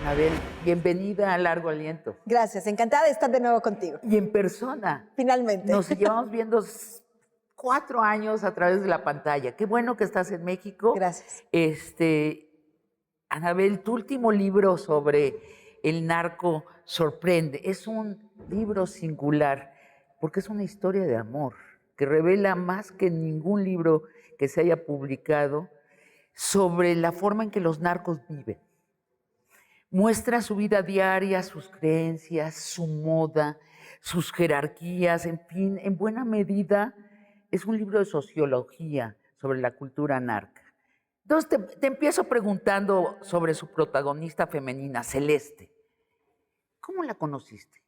Anabel, bienvenida a Largo Aliento. Gracias, encantada de estar de nuevo contigo. Y en persona. Finalmente. Nos llevamos viendo 4 años a través de la pantalla. Qué bueno que estás en México. Gracias. Anabel, tu último libro sobre el narco sorprende. Es un libro singular porque es una historia de amor que revela más que ningún libro que se haya publicado sobre la forma en que los narcos viven. Muestra su vida diaria, sus creencias, su moda, sus jerarquías, en fin, en buena medida es un libro de sociología sobre la cultura narca. Entonces te empiezo preguntando sobre su protagonista femenina, Celeste. ¿Cómo la conociste?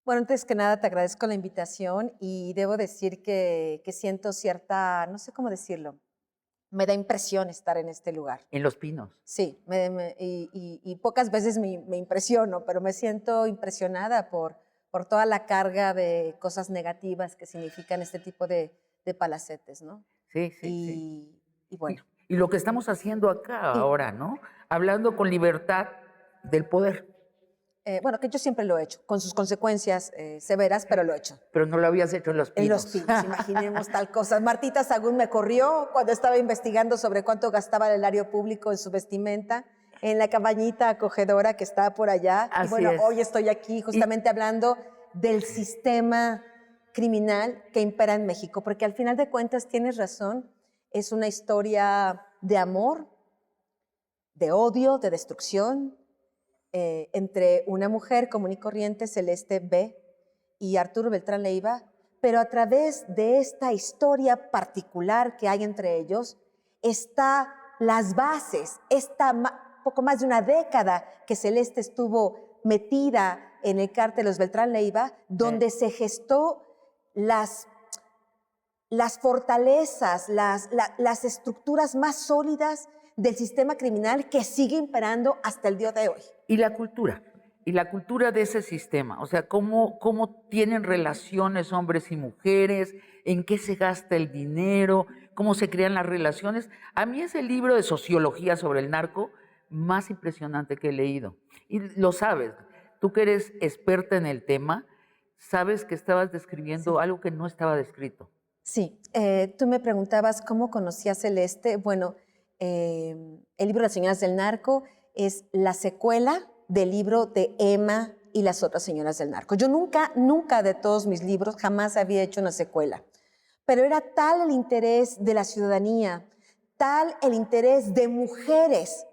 Bueno, antes que nada te agradezco la invitación y debo decir que siento cierta, no sé cómo decirlo, me da impresión estar en este lugar. En Los Pinos. Sí, y pocas veces me impresiono, pero me siento impresionada por toda la carga de cosas negativas que significan este tipo de palacetes, ¿no? Sí, sí. Y bueno. Y lo que estamos haciendo acá ahora, ¿no? Hablando con libertad del poder. Bueno, que yo siempre lo he hecho, con sus consecuencias severas, pero lo he hecho. Pero no lo habías hecho en Los Pinos. En Los Pinos, imaginemos tal cosa. Martita Sagún me corrió cuando estaba investigando sobre cuánto gastaba el erario público en su vestimenta, en la cabañita acogedora que está por allá. Así y bueno, es. Hoy estoy aquí justamente hablando del sistema criminal que impera en México, porque al final de cuentas tienes razón, es una historia de amor, de odio, de destrucción, entre una mujer común y corriente, Celeste B., y Arturo Beltrán Leiva, pero a través de esta historia particular que hay entre ellos, está las bases, poco más de una década que Celeste estuvo metida en el cártel de los Beltrán Leiva, donde se gestó las fortalezas, las estructuras más sólidas del sistema criminal que sigue imperando hasta el día de hoy. Y la cultura de ese sistema, o sea, cómo tienen relaciones hombres y mujeres, en qué se gasta el dinero, cómo se crean las relaciones. A mí es el libro de sociología sobre el narco más impresionante que he leído. Y lo sabes, tú que eres experta en el tema, sabes que estabas describiendo algo que no estaba descrito. Sí, tú me preguntabas cómo conocí a Celeste. Bueno, el libro Las Señoras del Narco es la secuela del libro de Emma y las otras señoras del narco. Yo nunca de todos mis libros jamás había hecho una secuela, pero era tal el interés de la ciudadanía, tal el interés de mujeres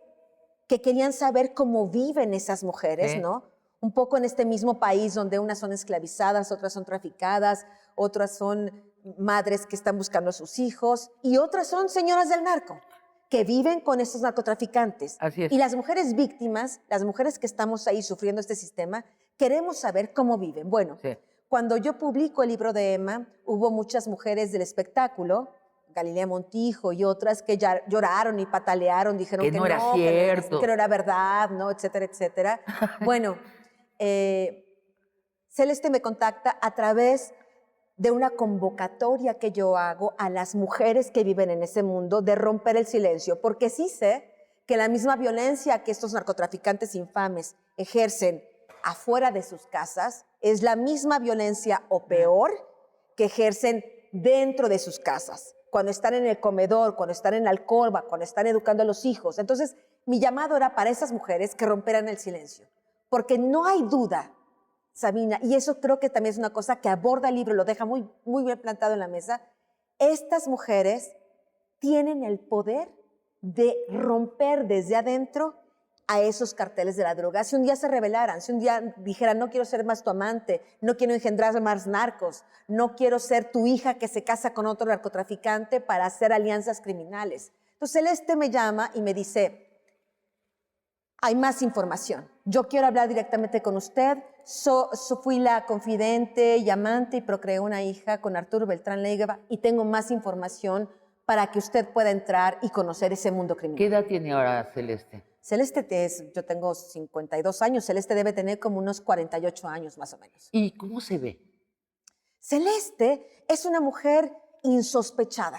que querían saber cómo viven esas mujeres, ¿no? Un poco en este mismo país donde unas son esclavizadas, otras son traficadas, otras son madres que están buscando a sus hijos y otras son señoras del narco que viven con estos narcotraficantes. Así es. Y las mujeres víctimas, las mujeres que estamos ahí sufriendo este sistema, queremos saber cómo viven. Bueno, cuando yo publico el libro de Emma, hubo muchas mujeres del espectáculo, Galilea Montijo y otras que ya lloraron y patalearon, dijeron que no era cierto, que no era verdad, ¿no? Etcétera, etcétera. Bueno, Celeste me contacta a través de una convocatoria que yo hago a las mujeres que viven en ese mundo de romper el silencio, porque sí sé que la misma violencia que estos narcotraficantes infames ejercen afuera de sus casas es la misma violencia o peor que ejercen dentro de sus casas, cuando están en el comedor, cuando están en la alcoba, cuando están educando a los hijos. Entonces, mi llamado era para esas mujeres que romperan el silencio, porque no hay duda, Sabina, y eso creo que también es una cosa que aborda el libro, lo deja muy, muy bien plantado en la mesa. Estas mujeres tienen el poder de romper desde adentro a esos carteles de la droga. Si un día se rebelaran, si un día dijeran, no quiero ser más tu amante, no quiero engendrar más narcos, no quiero ser tu hija que se casa con otro narcotraficante para hacer alianzas criminales. Entonces Celeste me llama y me dice, hay más información. Yo quiero hablar directamente con usted. Fui la confidente y amante y procreé una hija con Arturo Beltrán Leiva y tengo más información para que usted pueda entrar y conocer ese mundo criminal. ¿Qué edad tiene ahora Celeste? Celeste, yo tengo 52 años, Celeste debe tener como unos 48 años más o menos. ¿Y cómo se ve? Celeste es una mujer insospechada.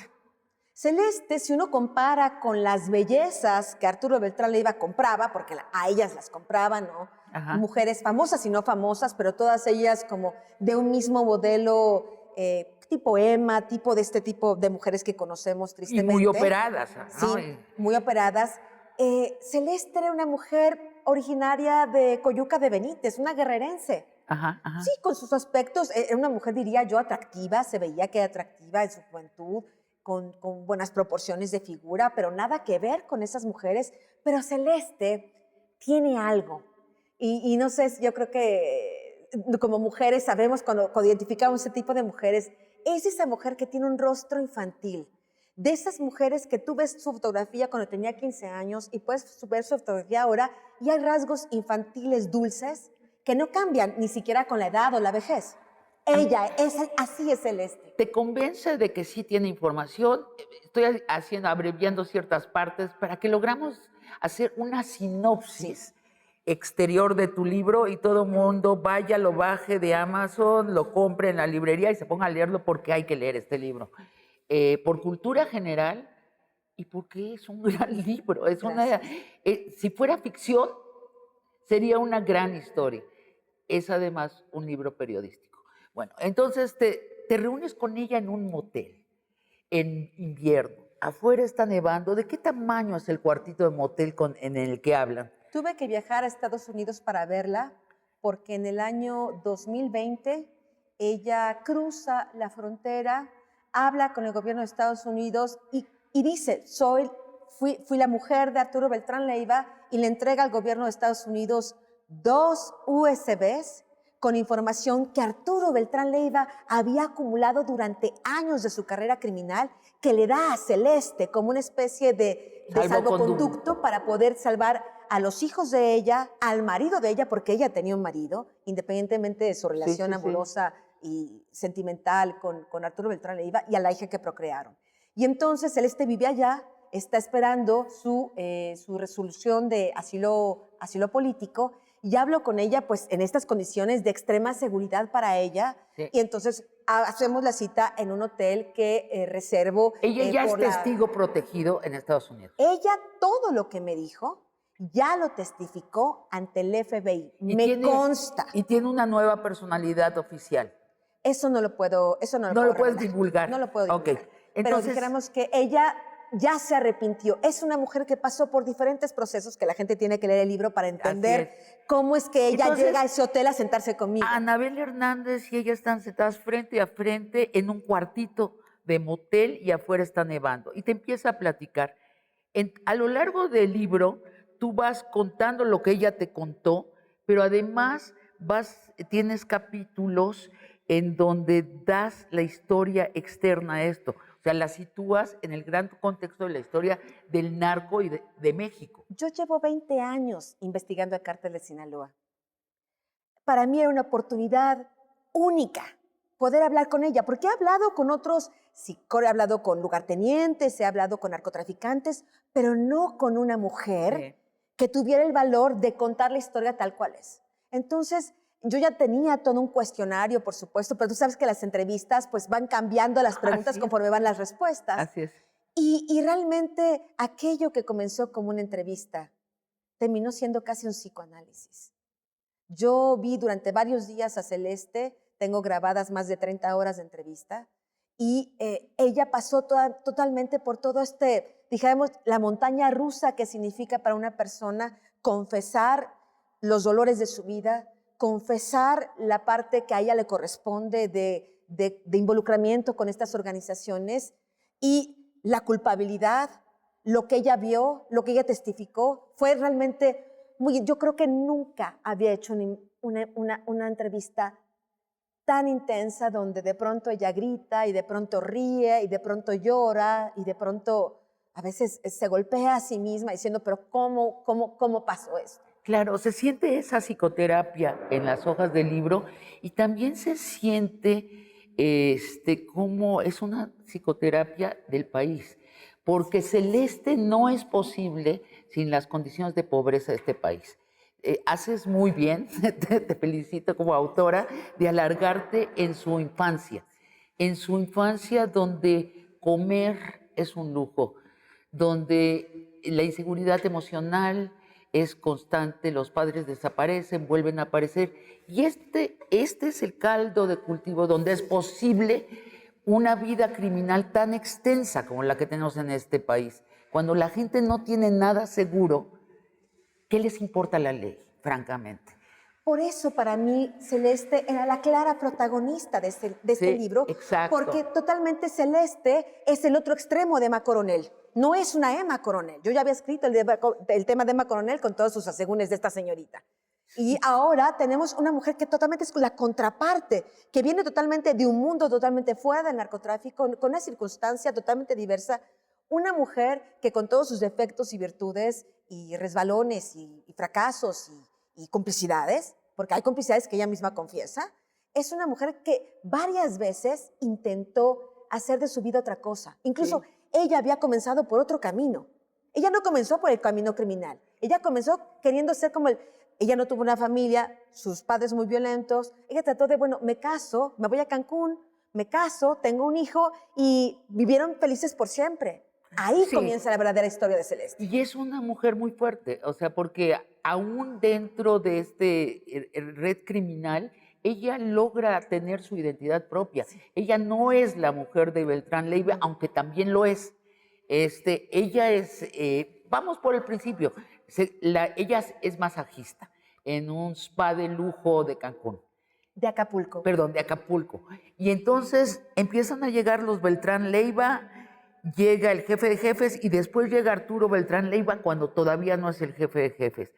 Celeste, si uno compara con las bellezas que Arturo Beltrán Leiva compraba, porque a ellas las compraban, ¿no? Ajá. Mujeres famosas y no famosas, pero todas ellas como de un mismo modelo, tipo Emma, tipo de este tipo de mujeres que conocemos Y tristemente. muy operadas, ¿no? Sí, muy operadas. Celeste era una mujer originaria de Coyuca de Benítez, una guerrerense. Ajá, ajá. Sí, con sus aspectos, era una mujer, diría yo, atractiva, se veía que era atractiva en su juventud, con buenas proporciones de figura, pero nada que ver con esas mujeres. Pero Celeste tiene algo. Y no sé, yo creo que como mujeres sabemos cuando identificamos ese tipo de mujeres, es esa mujer que tiene un rostro infantil. De esas mujeres que tú ves su fotografía cuando tenía 15 años y puedes ver su fotografía ahora y hay rasgos infantiles dulces que no cambian ni siquiera con la edad o la vejez. Ella, así es Celeste. ¿Te convence de que sí tiene información? Estoy abreviando ciertas partes para que logramos hacer una sinopsis exterior de tu libro y todo mundo vaya, lo baje de Amazon, lo compre en la librería y se ponga a leerlo porque hay que leer este libro. Por cultura general y porque es un gran libro. Si fuera ficción, sería una gran historia. Es además un libro periodístico. Bueno, entonces te reúnes con ella en un motel en invierno. Afuera está nevando. ¿De qué tamaño es el cuartito de motel en el que hablan? Tuve que viajar a Estados Unidos para verla porque en el año 2020 ella cruza la frontera, habla con el gobierno de Estados Unidos y dice, fui la mujer de Arturo Beltrán Leiva y le entrega al gobierno de Estados Unidos 2 USBs con información que Arturo Beltrán Leiva había acumulado durante años de su carrera criminal, que le da a Celeste como una especie de salvoconducto para poder salvar a los hijos de ella, al marido de ella, porque ella tenía un marido, independientemente de su relación amorosa y sentimental con Arturo Beltrán Leiva, y a la hija que procrearon. Y entonces Celeste vive allá, está esperando su resolución de asilo político, y hablo con ella pues en estas condiciones de extrema seguridad para ella, y entonces hacemos la cita en un hotel que reservo. Ella ya es testigo protegido en Estados Unidos. Ella todo lo que me dijo ya lo testificó ante el FBI, me consta. Y tiene una nueva personalidad oficial. Eso no lo puedo No lo puedes divulgar. No lo puedo divulgar. Okay. Entonces, pero dijéramos que ella ya se arrepintió. Es una mujer que pasó por diferentes procesos que la gente tiene que leer el libro para entender cómo es que ella llega a ese hotel a sentarse conmigo. Anabel Hernández y ella están sentadas frente a frente en un cuartito de motel y afuera está nevando. Y te empieza a platicar. A lo largo del libro, tú vas contando lo que ella te contó, pero además tienes capítulos en donde das la historia externa a esto. O sea, la sitúas en el gran contexto de la historia del narco y de México. Yo llevo 20 años investigando el cártel de Sinaloa. Para mí era una oportunidad única poder hablar con ella, porque he hablado con otros, he hablado con lugartenientes, he hablado con narcotraficantes, pero no con una mujer que tuviera el valor de contar la historia tal cual es. Entonces, yo ya tenía todo un cuestionario, por supuesto, pero tú sabes que las entrevistas pues van cambiando las preguntas conforme van las respuestas. Así es. Y realmente aquello que comenzó como una entrevista terminó siendo casi un psicoanálisis. Yo vi durante varios días a Celeste, tengo grabadas más de 30 horas de entrevista, y ella pasó totalmente por todo digamos, la montaña rusa que significa para una persona confesar los dolores de su vida, confesar la parte que a ella le corresponde de involucramiento con estas organizaciones y la culpabilidad, lo que ella vio, lo que ella testificó, fue realmente yo creo que nunca había hecho una entrevista tan intensa donde de pronto ella grita y de pronto ríe y de pronto llora y de pronto a veces se golpea a sí misma diciendo, pero ¿cómo pasó esto? Claro, se siente esa psicoterapia en las hojas del libro y también se siente como es una psicoterapia del país, porque Celeste no es posible sin las condiciones de pobreza de este país. Haces muy bien, te felicito como autora, de alargarte en su infancia donde comer es un lujo, donde la inseguridad emocional es constante, los padres desaparecen, vuelven a aparecer, y este es el caldo de cultivo donde es posible una vida criminal tan extensa como la que tenemos en este país. Cuando la gente no tiene nada seguro, ¿qué les importa la ley, francamente? Por eso para mí Celeste era la clara protagonista de este Sí, libro, exacto. porque totalmente Celeste es el otro extremo de Emma Coronel. No es una Emma Coronel. Yo ya había escrito el tema de Emma Coronel con todos sus asegúnes de esta señorita. Y ahora tenemos una mujer que totalmente es la contraparte, que viene totalmente de un mundo totalmente fuera del narcotráfico, con una circunstancia totalmente diversa. Una mujer que con todos sus defectos y virtudes y resbalones y fracasos y complicidades, porque hay complicidades que ella misma confiesa, es una mujer que varias veces intentó hacer de su vida otra cosa. Incluso ella había comenzado por otro camino. Ella no comenzó por el camino criminal. Ella comenzó queriendo ser como ella no tuvo una familia, sus padres muy violentos. Ella trató de, bueno, me caso, me voy a Cancún, me caso, tengo un hijo y vivieron felices por siempre. Ahí comienza la verdadera historia de Celeste. Y es una mujer muy fuerte, o sea, porque aún dentro de este red criminal, ella logra tener su identidad propia. Ella no es la mujer de Beltrán Leiva, aunque también lo es. Ella es, vamos por el principio, ella es masajista en un spa de lujo de Cancún. De Acapulco. Perdón, de Acapulco. Y entonces empiezan a llegar los Beltrán Leiva, llega el jefe de jefes y después llega Arturo Beltrán Leiva cuando todavía no es el jefe de jefes.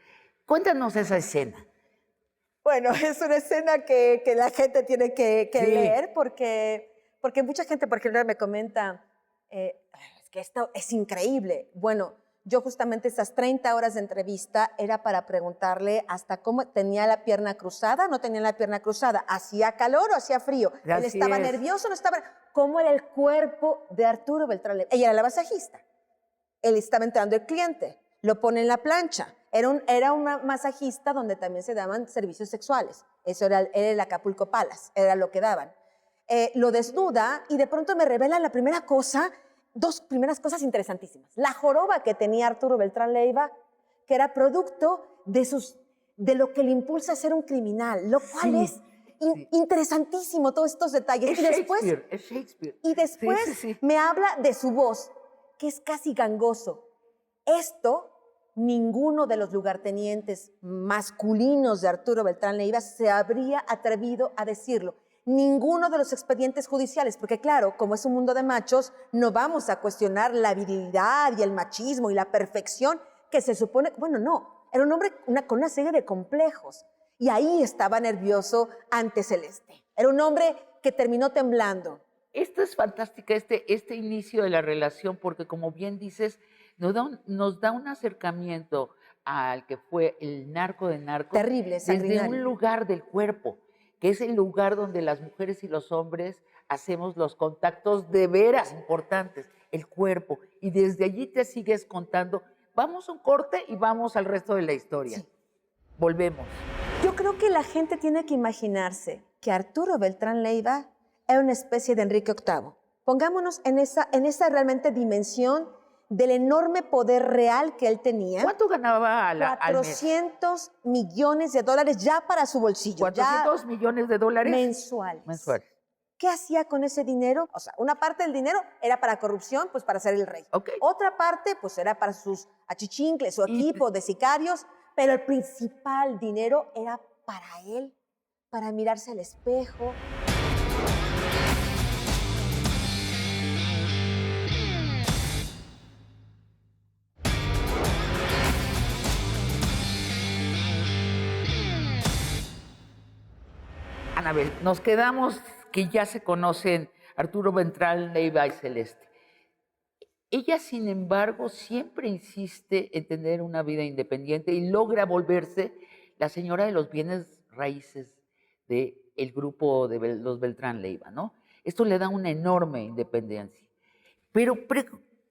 Cuéntanos esa escena. Bueno, es una escena que la gente tiene que leer porque mucha gente, por ejemplo, me comenta, es que esto es increíble. Bueno, yo justamente esas 30 horas de entrevista era para preguntarle hasta cómo tenía la pierna cruzada, no tenía la pierna cruzada, hacía calor o hacía frío, él estaba nervioso, no estaba... ¿Cómo era el cuerpo de Arturo Beltrán Leiva? Ella era la masajista, él estaba entrando el cliente, lo pone en la plancha, era un masajista donde también se daban servicios sexuales, eso era el Acapulco Palace, era lo que daban. Lo desnuda y de pronto me revela la primera cosa, dos primeras cosas interesantísimas. La joroba que tenía Arturo Beltrán Leiva, que era producto de lo que le impulsa a ser un criminal, lo cual es interesantísimo, todos estos detalles. Es Shakespeare. Y después me habla de su voz, que es casi gangoso. Esto, ninguno de los lugartenientes masculinos de Arturo Beltrán Leiva se habría atrevido a decirlo. Ninguno de los expedientes judiciales, porque claro, como es un mundo de machos, no vamos a cuestionar la virilidad y el machismo y la perfección que se supone, bueno, no, era un hombre con una serie de complejos y ahí estaba nervioso ante Celeste. Era un hombre que terminó temblando. Esto es fantástica, este inicio de la relación, porque como bien dices, nos da un acercamiento al que fue el narco de narcos. Terrible, desde un lugar del cuerpo, que es el lugar donde las mujeres y los hombres hacemos los contactos de veras importantes, el cuerpo. Y desde allí te sigues contando. Vamos a un corte y vamos al resto de la historia. Sí. Volvemos. Yo creo que la gente tiene que imaginarse que Arturo Beltrán Leiva era una especie de Enrique VIII. Pongámonos en esa realmente dimensión del enorme poder real que él tenía. ¿Cuánto ganaba al mes? 400 millones de dólares ya para su bolsillo. 400 millones de dólares mensuales. ¿Qué hacía con ese dinero? O sea, una parte del dinero era para corrupción, pues para ser el rey. Okay. Otra parte, pues era para sus achichincles, su equipo de sicarios, pero el principal dinero era para él, para mirarse al espejo. Anabel, nos quedamos que ya se conocen Arturo Beltrán Leiva y Celeste. Ella, sin embargo, siempre insiste en tener una vida independiente y logra volverse la señora de los bienes raíces del grupo de los Beltrán Leiva, ¿no? Esto le da una enorme independencia. Pero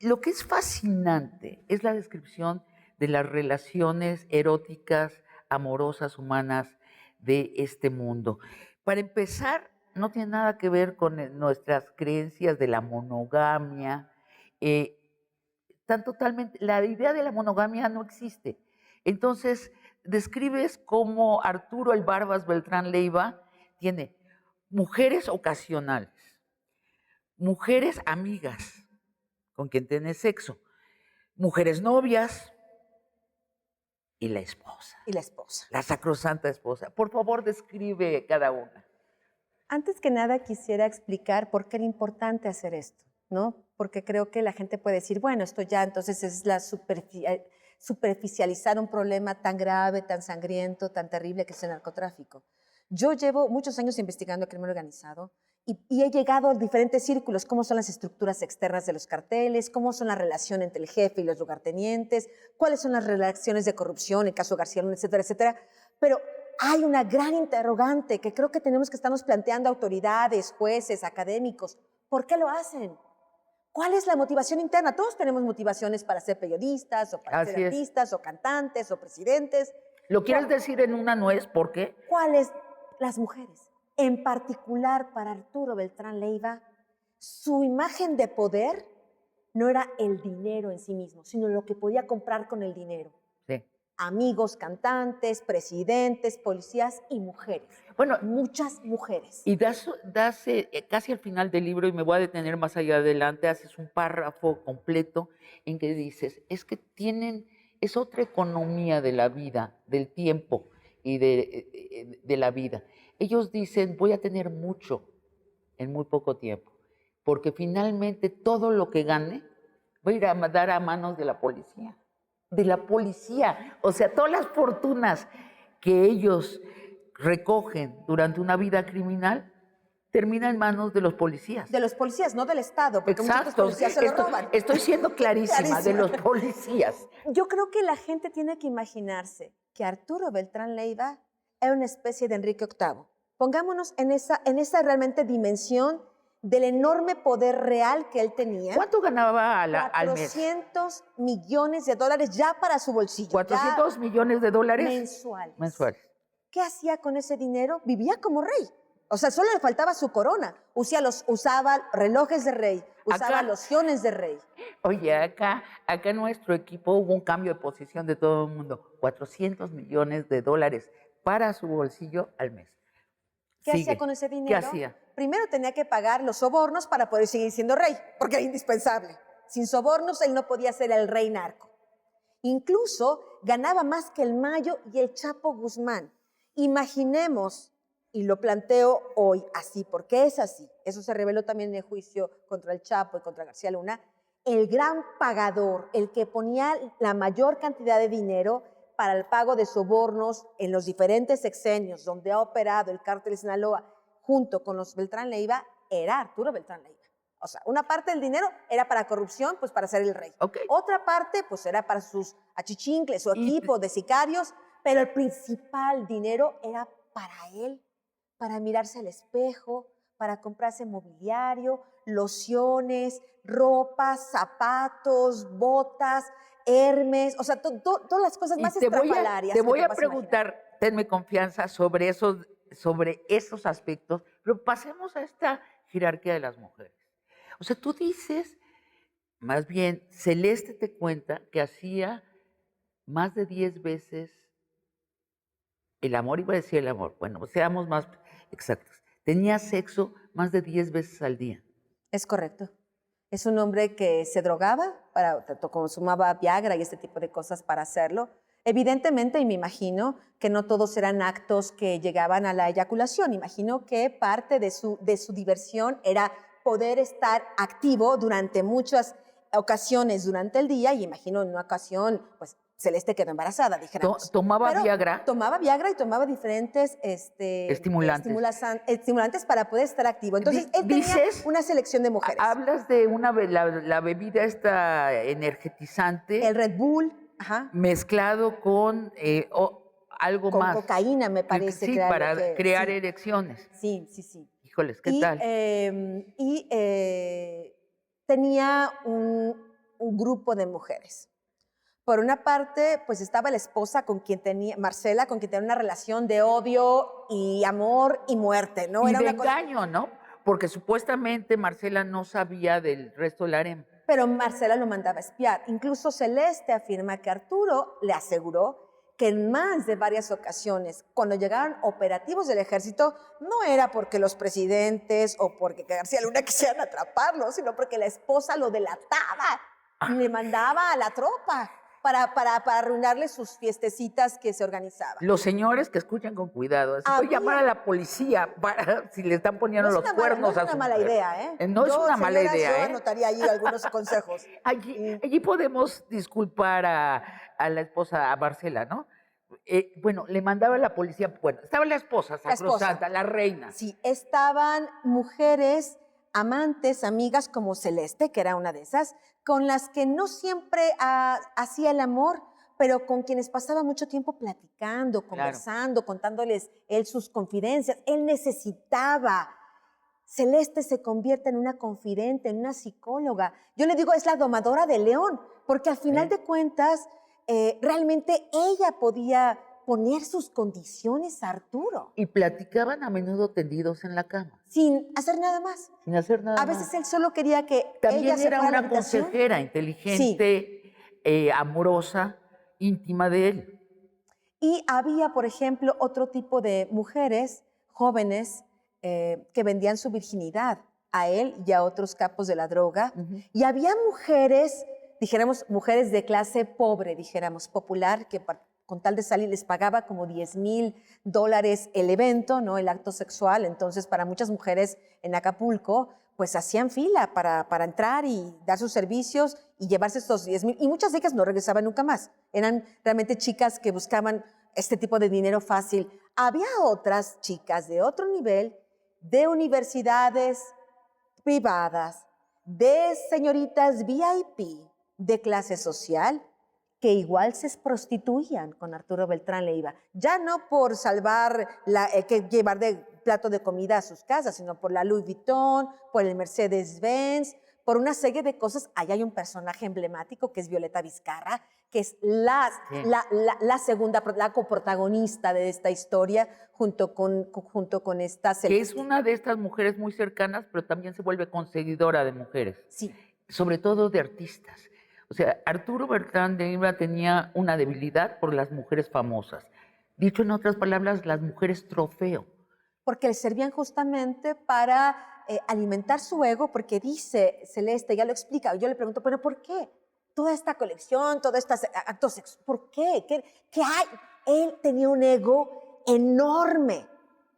lo que es fascinante es la descripción de las relaciones eróticas, amorosas, humanas de este mundo. Para empezar, no tiene nada que ver con nuestras creencias de la monogamia eh, están totalmente, la idea de la monogamia no existe. Entonces, describes cómo Arturo el Barbas Beltrán Leiva tiene mujeres ocasionales, mujeres amigas con quien tiene sexo, mujeres novias y la esposa. Y la esposa. La sacrosanta esposa. Por favor, describe cada una. Antes que nada quisiera explicar por qué era importante hacer esto, ¿no? Porque creo que la gente puede decir, bueno, esto ya entonces es la superficializar un problema tan grave, tan sangriento, tan terrible que es el narcotráfico. Yo llevo muchos años investigando el crimen organizado y he llegado a diferentes círculos, cómo son las estructuras externas de los carteles, cómo son la relación entre el jefe y los lugartenientes, cuáles son las relaciones de corrupción, el caso García Luna, etcétera, etcétera. Pero hay una gran interrogante que creo que tenemos que estarnos planteando autoridades, jueces, académicos. ¿Por qué lo hacen? ¿Cuál es la motivación interna? Todos tenemos motivaciones para ser periodistas, o para ser artistas, o cantantes, o presidentes. ¿Lo quieres decir en una nuez? ¿Por qué? ¿Cuáles? Las mujeres. En particular para Arturo Beltrán Leiva, su imagen de poder no era el dinero en sí mismo, sino lo que podía comprar con el dinero. Sí. Amigos, cantantes, presidentes, policías y mujeres. Bueno, muchas mujeres. Y das casi al final del libro, y me voy a detener más allá adelante, haces un párrafo completo en que dices, es que es otra economía de la vida, del tiempo y de la vida. Ellos dicen, voy a tener mucho en muy poco tiempo, porque finalmente todo lo que gane va a ir a dar a manos de la policía. De la policía. O sea, todas las fortunas que ellos recogen durante una vida criminal terminan en manos de los policías. De los policías, no del Estado, porque exacto, muchos policías se lo roban. Estoy siendo clarísima, de los policías. Yo creo que la gente tiene que imaginarse que Arturo Beltrán Leiva era una especie de Enrique VIII. Pongámonos en esa realmente dimensión del enorme poder real que él tenía. ¿Cuánto ganaba al mes? 400 millones de dólares ya para su bolsillo. 400 millones de dólares mensuales. ¿Qué hacía con ese dinero? Vivía como rey. O sea, solo le faltaba su corona. Usaba relojes de rey, usaba lociones de rey. Oye, acá en nuestro equipo hubo un cambio de posición de todo el mundo. 400 millones de dólares para su bolsillo al mes. ¿Qué hacía con ese dinero? ¿Qué hacía? Primero tenía que pagar los sobornos para poder seguir siendo rey, porque era indispensable. Sin sobornos él no podía ser el rey narco. Incluso ganaba más que el Mayo y el Chapo Guzmán. Imaginemos, y lo planteo hoy así, porque es así, eso se reveló también en el juicio contra el Chapo y contra García Luna, el gran pagador, el que ponía la mayor cantidad de dinero para el pago de sobornos en los diferentes sexenios donde ha operado el cártel de Sinaloa junto con los Beltrán Leiva, era Arturo Beltrán Leiva. O sea, una parte del dinero era para corrupción, pues para ser el rey. Okay. Otra parte, pues era para sus achichincles, su equipo de sicarios, pero el principal dinero era para él, para mirarse al espejo, para comprarse mobiliario, lociones, ropas, zapatos, botas, Hermes, o sea, todas las cosas más estrafalarias. Te voy a preguntar, tenme confianza sobre esos aspectos, pero pasemos a esta jerarquía de las mujeres. O sea, tú dices, más bien, Celeste te cuenta que hacía más de 10 veces el amor, iba a decir el amor, bueno, seamos más exactos, tenía sexo más de 10 veces al día. Es correcto. Es un hombre que se drogaba, consumaba Viagra y este tipo de cosas para hacerlo. Evidentemente, y me imagino que no todos eran actos que llegaban a la eyaculación. Imagino que parte de su diversión era poder estar activo durante muchas ocasiones durante el día, y imagino en una ocasión, pues, Celeste quedó embarazada, dijéramos. ¿Tomaba Viagra? Tomaba Viagra y tomaba diferentes estimulantes para poder estar activo. Entonces, él tenía una selección de mujeres. Hablas de la bebida esta energetizante. El Red Bull, ajá. Mezclado con algo más. Con cocaína, me parece. Sí, para crear erecciones. Sí. Híjoles, ¿qué tal? Tenía un grupo de mujeres. Por una parte, pues estaba la esposa Marcela, con quien tenía una relación de odio y amor y muerte, ¿no? Y de engaño, ¿no? Porque supuestamente Marcela no sabía del resto del harem. pero Marcela lo mandaba a espiar. Incluso Celeste afirma que Arturo le aseguró que en más de varias ocasiones, cuando llegaban operativos del ejército, no era porque los presidentes o porque García Luna quisieran atraparlo, sino porque la esposa lo delataba y le mandaba a la tropa para arruinarle sus fiestecitas que se organizaban. Los señores que escuchan con cuidado, así puede llamar a la policía para si le están poniendo los cuernos no a es su una mala mujer. idea, ¿eh? No es una mala idea, Yo anotaría allí algunos consejos. Allí podemos disculpar a la esposa, a Marcela, ¿no? Bueno, le mandaba a la policía, bueno, estaba la esposa sacrosanta, la reina. Sí, estaban mujeres, amantes, amigas como Celeste, que era una de esas, con las que no siempre hacía el amor, pero con quienes pasaba mucho tiempo platicando, conversando, contándoles él sus confidencias. Él necesitaba. Celeste se convierte en una confidente, en una psicóloga. Yo le digo, es la domadora de león, porque al final de cuentas, realmente ella podía poner sus condiciones a Arturo. Y platicaban a menudo tendidos en la cama. Sin hacer nada más. Sin hacer nada más. A veces él solo quería que también ella se era fuera a la una habitación. consejera inteligente, amorosa, íntima de él. Y había, por ejemplo, otro tipo de mujeres jóvenes que vendían su virginidad a él y a otros capos de la droga. Y había mujeres, dijéramos, mujeres de clase pobre, dijéramos, popular, que con tal de salir les pagaba como $10,000 el evento, ¿no? El acto sexual. Entonces, para muchas mujeres en Acapulco, pues hacían fila para entrar y dar sus servicios y llevarse estos 10,000. Y muchas de ellas no regresaban nunca más. Eran realmente chicas que buscaban este tipo de dinero fácil. Había otras chicas de otro nivel, de universidades privadas, de señoritas VIP, de clase social, que igual se prostituían con Arturo Beltrán Leiva. Ya no por salvar, que llevar de plato de comida a sus casas, sino por la Louis Vuitton, por el Mercedes-Benz, por una serie de cosas. Ahí hay un personaje emblemático que es Violeta Vizcarra, que es la segunda, la coprotagonista de esta historia, junto con esta Celeste. Que es una de estas mujeres muy cercanas, pero también se vuelve conseguidora de mujeres. Sí. Sobre todo de artistas. O sea, Arturo Beltrán Leiva tenía una debilidad por las mujeres famosas. Dicho en otras palabras, las mujeres trofeo. Porque le servían justamente para alimentar su ego, porque dice Celeste, ya lo explica, yo le pregunto, ¿pero por qué? Toda esta colección, todos estos actos sexuales, ¿por qué? ¿Qué hay? Él tenía un ego enorme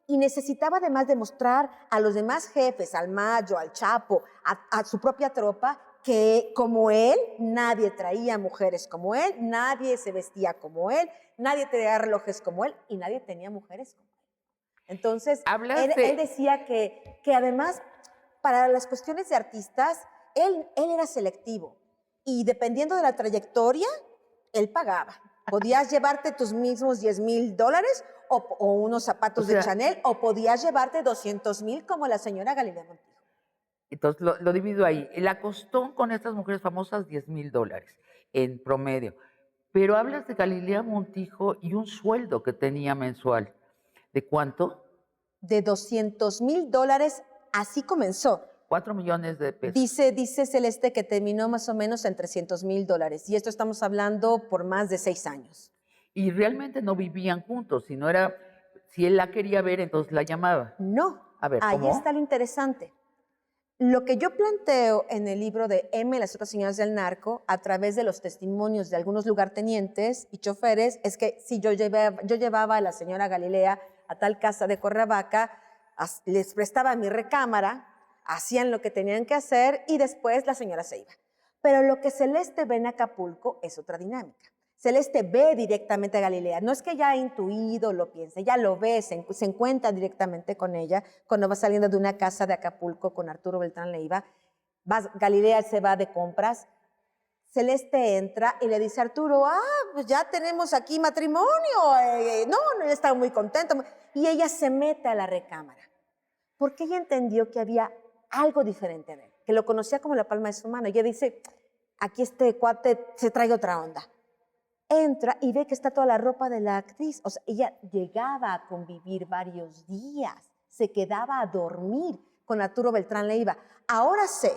y necesitaba además demostrar a los demás jefes, al Mayo, al Chapo, a su propia tropa, que como él, nadie traía mujeres como él, nadie se vestía como él, nadie traía relojes como él y nadie tenía mujeres como él. Entonces, él decía que además, para las cuestiones de artistas, él era selectivo y dependiendo de la trayectoria, él pagaba. Podías llevarte tus mismos $10,000 o unos zapatos de Chanel, o podías llevarte 200,000 como la señora Galilea Montijo. Entonces, lo divido ahí. La costó con estas mujeres famosas $10,000 en promedio. Pero hablas de Galilea Montijo y un sueldo que tenía mensual. ¿De cuánto? De $200,000, así comenzó. 4 millones de pesos. Dice Celeste que terminó más o menos en $300,000. Y esto estamos hablando por más de 6 años. Y realmente no vivían juntos, sino era, si él la quería ver, entonces la llamaba. No, a ver, ahí ¿cómo? está lo interesante. Lo que yo planteo en el libro de M, las otras señoras del narco, a través de los testimonios de algunos lugartenientes y choferes, es que si yo llevaba a la señora Galilea a tal casa de Cuernavaca, les prestaba mi recámara, hacían lo que tenían que hacer y después la señora se iba. Pero lo que Celeste ve en Acapulco es otra dinámica. Celeste ve directamente a Galilea, no es que ya ha intuido, lo piense, ya lo ve, se encuentra directamente con ella cuando va saliendo de una casa de Acapulco con Arturo Beltrán Leiva. Galilea se va de compras, Celeste entra y le dice a Arturo, pues ya tenemos aquí matrimonio, no, él estaba muy contento, y ella se mete a la recámara, porque ella entendió que había algo diferente en él, que lo conocía como la palma de su mano, y ella dice, aquí este cuate se trae otra onda. Entra y ve que está toda la ropa de la actriz. O sea, ella llegaba a convivir varios días, se quedaba a dormir con Arturo Beltrán Leiva. Ahora sé,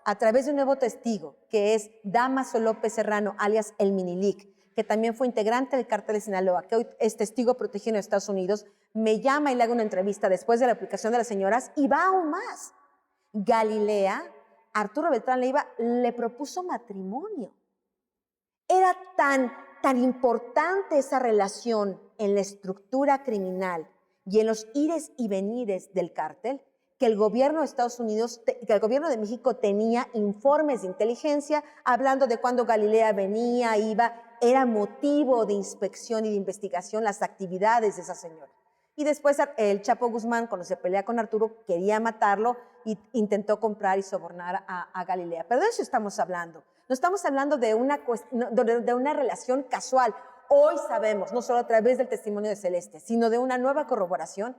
a través de un nuevo testigo, que es Dámaso López Serrano, alias El Minilic, que también fue integrante del cártel de Sinaloa, que hoy es testigo protegido en Estados Unidos, me llama y le hago una entrevista después de la publicación de Las Señoras, y va aún más. Galilea, Arturo Beltrán Leiva, le propuso matrimonio. Era tan importante esa relación en la estructura criminal y en los ires y venires del cártel, que el gobierno de Estados Unidos, que el gobierno de México tenía informes de inteligencia hablando de cuando Galilea venía, iba, era motivo de inspección y de investigación las actividades de esa señora. Y después el Chapo Guzmán, cuando se pelea con Arturo, quería matarlo y intentó comprar y sobornar a Galilea. Pero de eso estamos hablando. No estamos hablando de una relación casual. Hoy sabemos, no solo a través del testimonio de Celeste, sino de una nueva corroboración,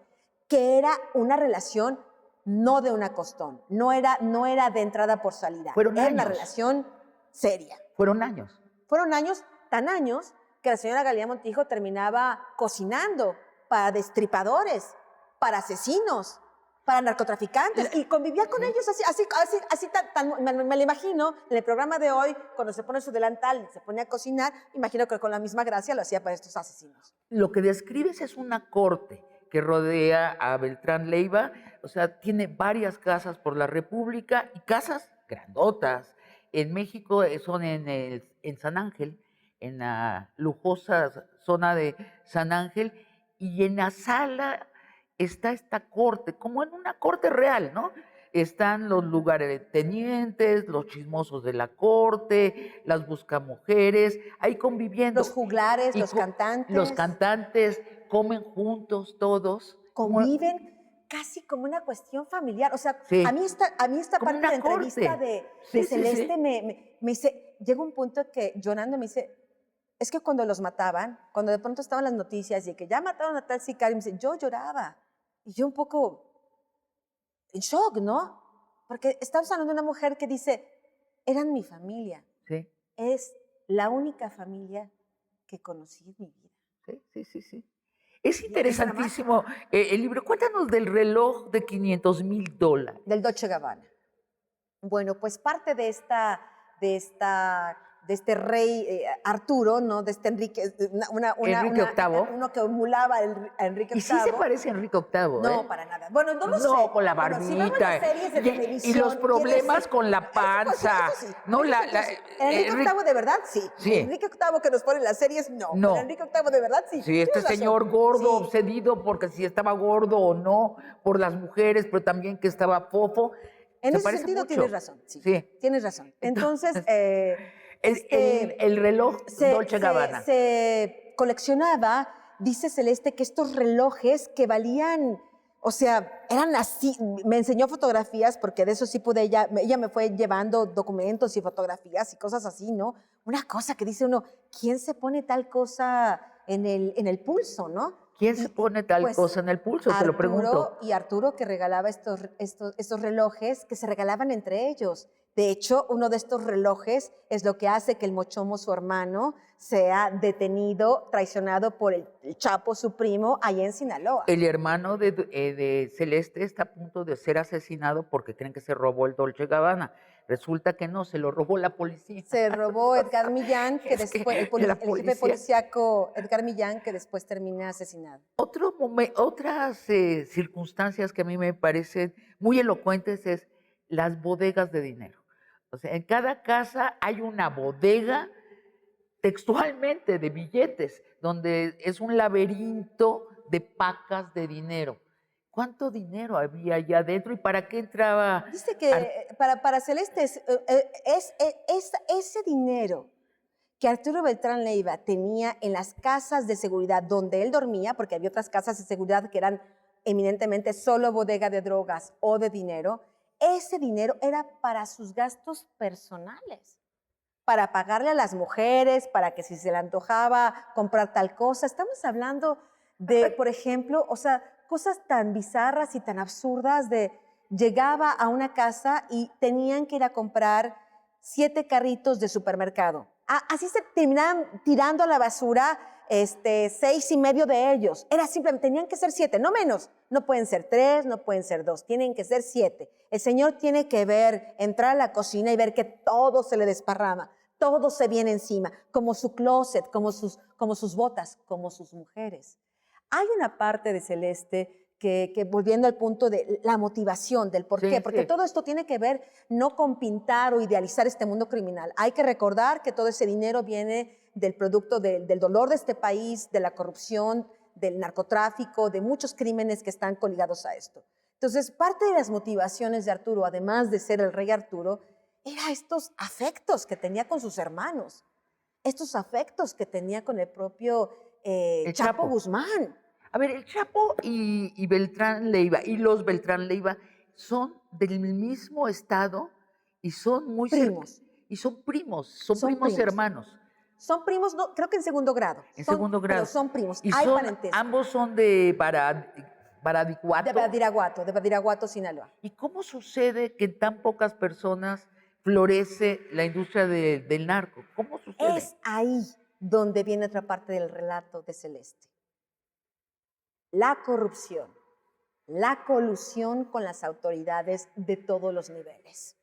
que era una relación no de una costón, no era de entrada por salida. Era una relación seria. Fueron años. Fueron años, tan años, que la señora Galilea Montijo terminaba cocinando para destripadores, para asesinos, para narcotraficantes, y convivía con ellos así me lo imagino, en el programa de hoy, cuando se pone su delantal y se pone a cocinar, imagino que con la misma gracia lo hacía para estos asesinos. Lo que describes es una corte que rodea a Beltrán Leiva, o sea, tiene varias casas por la República y casas grandotas. En México son en San Ángel, en la lujosa zona de San Ángel, y en la sala está esta corte, como en una corte real, ¿no? Están los lugartenientes, los chismosos de la corte, las buscamujeres, ahí conviviendo. Los juglares, los cantantes. Los cantantes comen juntos todos. Conviven casi como una cuestión familiar. O sea, sí. a mí esta parte de la entrevista de Celeste me dice, llega un punto que llorando me dice, es que cuando los mataban, cuando de pronto estaban las noticias y que ya mataron a tal sicario, me dice, yo lloraba. Y yo un poco en shock, ¿no? Porque estamos hablando de una mujer que dice, eran mi familia. Sí. Es la única familia que conocí en mi vida. Sí. Es interesantísimo el libro. Cuéntanos del reloj de $500,000. Del Dolce & Gabbana. Bueno, pues parte de este rey Arturo, ¿no? De este Enrique, Enrique VIII. Uno que emulaba a Enrique VIII. Y sí se parece a Enrique VIII, No, para nada. Bueno, no lo sé. No, con la barbita. Si y los problemas con la panza. Eso sí. No, Enrique VIII de verdad, sí. Sí. Enrique VIII que nos pone en las series, no. Pero Enrique VIII de verdad, sí. Sí, este señor gordo, obsedido porque si estaba gordo o no, por las mujeres, pero también que estaba fofo. En ese sentido tienes razón, sí. Tienes razón. Entonces... el reloj Dolce & Gabbana. Se coleccionaba, dice Celeste, que estos relojes que valían, o sea, eran así, me enseñó fotografías, porque de eso sí pude, ella me fue llevando documentos y fotografías y cosas así, ¿no? Una cosa que dice uno, ¿quién se pone tal cosa en el pulso, no? ¿Quién se pone tal cosa en el pulso? Te lo pregunto. Y Arturo, que regalaba estos relojes que se regalaban entre ellos. De hecho, uno de estos relojes es lo que hace que el Mochomo, su hermano, sea detenido, traicionado por el Chapo, su primo, allá en Sinaloa. El hermano de Celeste está a punto de ser asesinado porque creen que se robó el Dolce & Gabbana. Resulta que no, se lo robó la policía. Se robó Edgar Millán, que después, el jefe policíaco Edgar Millán, que después termina asesinado. Otras circunstancias que a mí me parecen muy elocuentes es las bodegas de dinero. O sea, en cada casa hay una bodega textualmente de billetes, donde es un laberinto de pacas de dinero. ¿Cuánto dinero había allá adentro y para qué entraba? Dice que para Celeste ese dinero que Arturo Beltrán Leiva tenía en las casas de seguridad donde él dormía, porque había otras casas de seguridad que eran eminentemente solo bodega de drogas o de dinero, ese dinero era para sus gastos personales, para pagarle a las mujeres, para que si se le antojaba comprar tal cosa. Estamos hablando de, por ejemplo, o sea, cosas tan bizarras y tan absurdas de llegaba a una casa y tenían que ir a comprar 7 carritos de supermercado. Así se terminaban tirando a la basura 6.5 de ellos. Era simplemente, tenían que ser 7, no menos. No pueden ser 3, no pueden ser 2, tienen que ser 7. El Señor tiene que ver, entrar a la cocina y ver que todo se le desparrama, todo se viene encima, como su closet, como sus botas, como sus mujeres. Hay una parte de Celeste que volviendo al punto de la motivación, del por qué, porque todo esto tiene que ver no con pintar o idealizar este mundo criminal. Hay que recordar que todo ese dinero viene del producto del dolor de este país, de la corrupción, del narcotráfico, de muchos crímenes que están coligados a esto. Entonces, parte de las motivaciones de Arturo, además de ser el rey Arturo, era estos afectos que tenía con sus hermanos, estos afectos que tenía con el propio Chapo Guzmán. A ver, el Chapo y Beltrán Leiva, y los Beltrán Leiva, son del mismo estado y son muy primos. Y son primos hermanos. Son primos, no, creo que en segundo grado. Segundo grado. Pero son primos, y hay parentesco. Ambos son de Badiraguato. De Badiraguato, Sinaloa. ¿Y cómo sucede que en tan pocas personas florece la industria del narco? ¿Cómo sucede? Es ahí donde viene otra parte del relato de Celeste. La corrupción, la colusión con las autoridades de todos los niveles.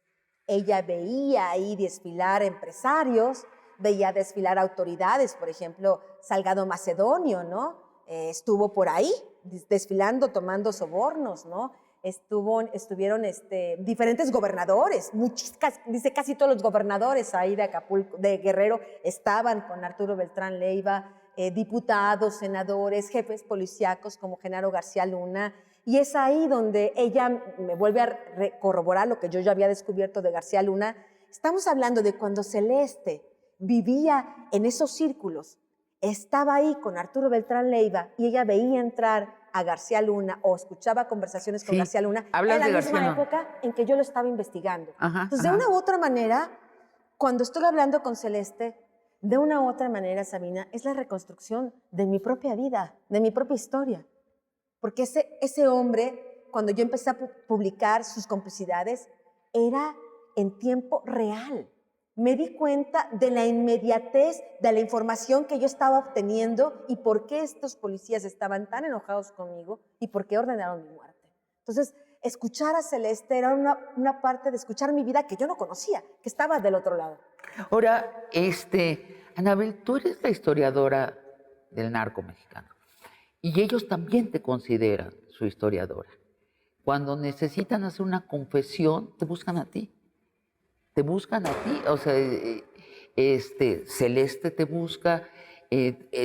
Ella veía ahí desfilar empresarios, veía desfilar autoridades, por ejemplo, Salgado Macedonio, ¿no? Estuvo por ahí desfilando, tomando sobornos, ¿no? Estuvieron diferentes gobernadores, dice casi todos los gobernadores ahí de Acapulco, de Guerrero, estaban con Arturo Beltrán Leiva, diputados, senadores, jefes policíacos como Genaro García Luna, y es ahí donde ella me vuelve a corroborar lo que yo ya había descubierto de García Luna. Estamos hablando de cuando Celeste vivía en esos círculos, estaba ahí con Arturo Beltrán Leiva y ella veía entrar a García Luna o escuchaba conversaciones con García Luna en la misma época en que yo lo estaba investigando. Entonces, de una u otra manera, cuando estoy hablando con Celeste, de una u otra manera, Sabina, es la reconstrucción de mi propia vida, de mi propia historia. Porque ese hombre, cuando yo empecé a publicar sus complicidades, era en tiempo real. Me di cuenta de la inmediatez de la información que yo estaba obteniendo y por qué estos policías estaban tan enojados conmigo y por qué ordenaron mi muerte. Entonces, escuchar a Celeste era una parte de escuchar mi vida que yo no conocía, que estaba del otro lado. Ahora, Anabel, tú eres la historiadora del narco mexicano y ellos también te consideran su historiadora. Cuando necesitan hacer una confesión, te buscan a ti. Te buscan a ti, o sea, Celeste te busca,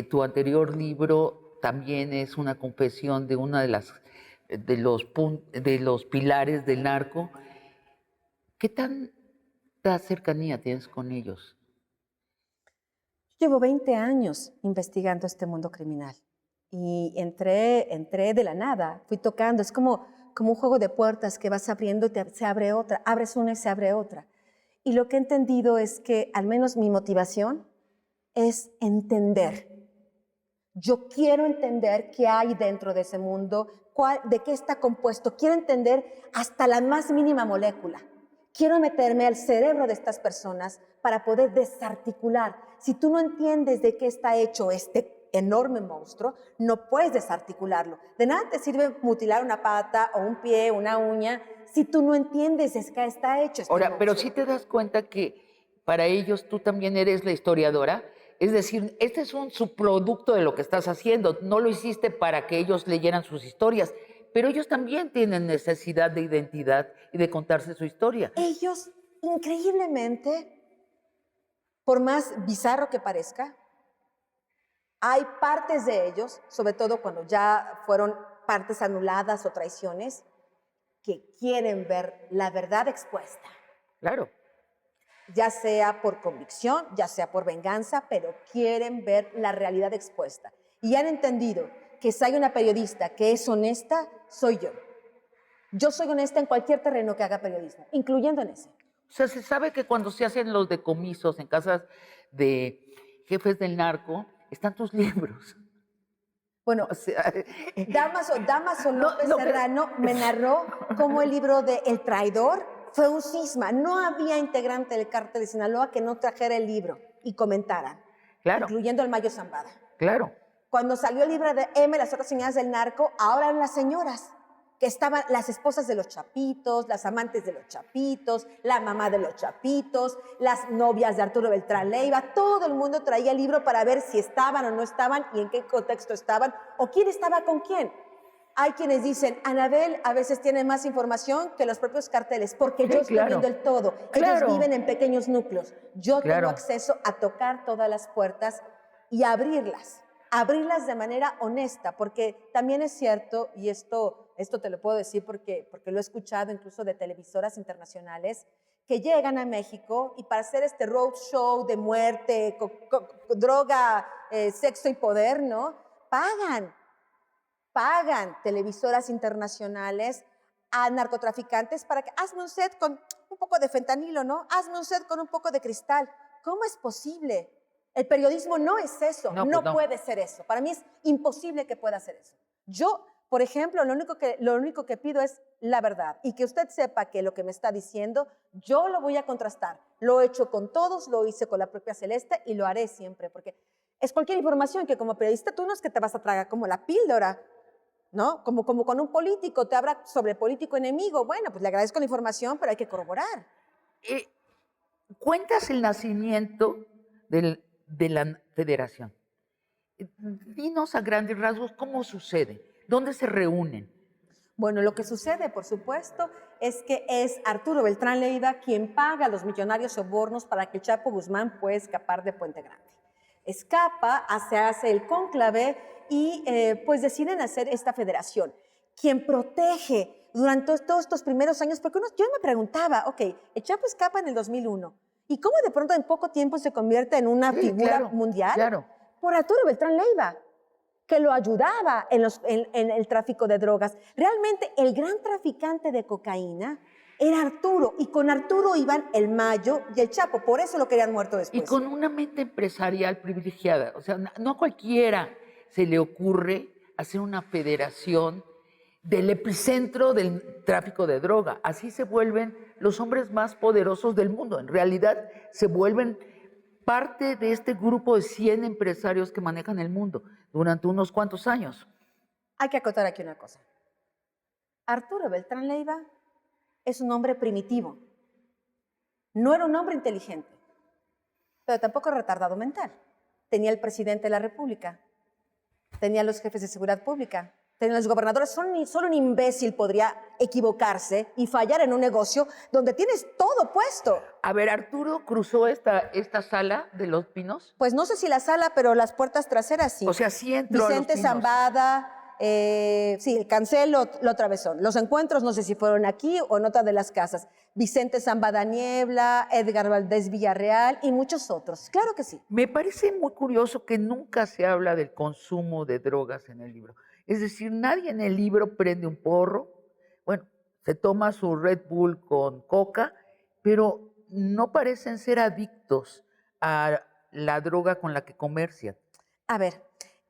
tu anterior libro también es una confesión de una de los pilares del narco. ¿Qué tanta cercanía tienes con ellos? Llevo 20 años investigando este mundo criminal y entré de la nada, fui tocando, es como un juego de puertas que vas abriendo, se abre otra, abres una y se abre otra. Y lo que he entendido es que, al menos mi motivación, es entender. Yo quiero entender qué hay dentro de ese mundo, de qué está compuesto. Quiero entender hasta la más mínima molécula. Quiero meterme al cerebro de estas personas para poder desarticular. Si tú no entiendes de qué está hecho este enorme monstruo, no puedes desarticularlo. De nada te sirve mutilar una pata o un pie, una uña, si tú no entiendes de qué está hecho este monstruo. Pero sí te das cuenta que para ellos tú también eres la historiadora. Es decir, este es un subproducto de lo que estás haciendo. No lo hiciste para que ellos leyeran sus historias, pero ellos también tienen necesidad de identidad y de contarse su historia. Ellos, increíblemente, por más bizarro que parezca, hay partes de ellos, sobre todo cuando ya fueron partes anuladas o traiciones, que quieren ver la verdad expuesta. Claro. Ya sea por convicción, ya sea por venganza, pero quieren ver la realidad expuesta. Y han entendido que si hay una periodista que es honesta, soy yo. Yo soy honesta en cualquier terreno que haga periodismo, incluyendo en ese. O sea, se sabe que cuando se hacen los decomisos en casas de jefes del narco, están tus libros. Bueno, o sea, Damaso López Serrano me narró cómo el libro de El Traidor fue un cisma. No había integrante del cártel de Sinaloa que no trajera el libro y comentara, claro, incluyendo al Mayo Zambada. claro. Cuando salió el libro de M, las otras señoras del narco, ahora eran las señoras, que estaban las esposas de los chapitos, las amantes de los chapitos, la mamá de los chapitos, las novias de Arturo Beltrán Leiva, todo el mundo traía el libro para ver si estaban o no estaban y en qué contexto estaban o quién estaba con quién. Hay quienes dicen, Anabel a veces tiene más información que los propios carteles, porque yo estoy claro. viendo el todo. Claro. Ellos viven en pequeños núcleos. Yo tengo Claro. acceso a tocar todas las puertas y abrirlas de manera honesta, porque también es cierto, y esto te lo puedo decir porque lo he escuchado incluso de televisoras internacionales, que llegan a México y para hacer este road show de muerte, droga, sexo y poder, ¿no? Pagan televisoras internacionales a narcotraficantes para que hazme un set con un poco de fentanilo, ¿no? Hazme un set con un poco de cristal. ¿Cómo es posible? El periodismo no es eso, no puede ser eso. Para mí es imposible que pueda ser eso. Yo, por ejemplo, lo único que pido es la verdad y que usted sepa que lo que me está diciendo, yo lo voy a contrastar. Lo he hecho con todos, lo hice con la propia Celeste y lo haré siempre, porque es cualquier información que como periodista tú no es que te vas a tragar como la píldora, ¿no? Como con un político, te habla sobre político enemigo. Bueno, pues le agradezco la información, pero hay que corroborar. Cuentas el nacimiento de la federación. Dinos a grandes rasgos cómo sucede, dónde se reúnen. Bueno, lo que sucede, por supuesto, es que es Arturo Beltrán Leiva quien paga los millonarios sobornos para que el Chapo Guzmán pueda escapar de Puente Grande. Escapa, se hace el cónclave y pues deciden hacer esta federación. Quien protege durante todos estos primeros años, porque yo me preguntaba, ok, el Chapo escapa en el 2001, ¿y cómo de pronto en poco tiempo se convierte en una figura mundial? Claro. Por Arturo Beltrán Leiva, que lo ayudaba en el tráfico de drogas. Realmente el gran traficante de cocaína era Arturo, y con Arturo iban el Mayo y el Chapo, por eso lo querían muerto después. Y con una mente empresarial privilegiada, o sea, no a cualquiera se le ocurre hacer una federación del epicentro del tráfico de droga. Así se vuelven los hombres más poderosos del mundo. En realidad se vuelven parte de este grupo de 100 empresarios que manejan el mundo durante unos cuantos años. Hay que acotar aquí una cosa. Arturo Beltrán Leiva es un hombre primitivo. No era un hombre inteligente, pero tampoco retardado mental. Tenía el presidente de la República, tenía los jefes de seguridad pública, tenía los gobernadores. Solo un imbécil podría equivocarse y fallar en un negocio donde tienes todo puesto. A ver, ¿Arturo cruzó esta sala de Los Pinos? Pues no sé si la sala, pero las puertas traseras sí. O sea, sí entró a Los Vicente Pinos. Zambada, sí, el Cancel lo atravesó. Los encuentros no sé si fueron aquí o en otra de las casas. Vicente Zambada Niebla, Edgar Valdés Villarreal y muchos otros. Claro que sí. Me parece muy curioso que nunca se habla del consumo de drogas en el libro. Es decir, nadie en el libro prende un porro. Bueno, se toma su Red Bull con coca, pero no parecen ser adictos a la droga con la que comercian. A ver,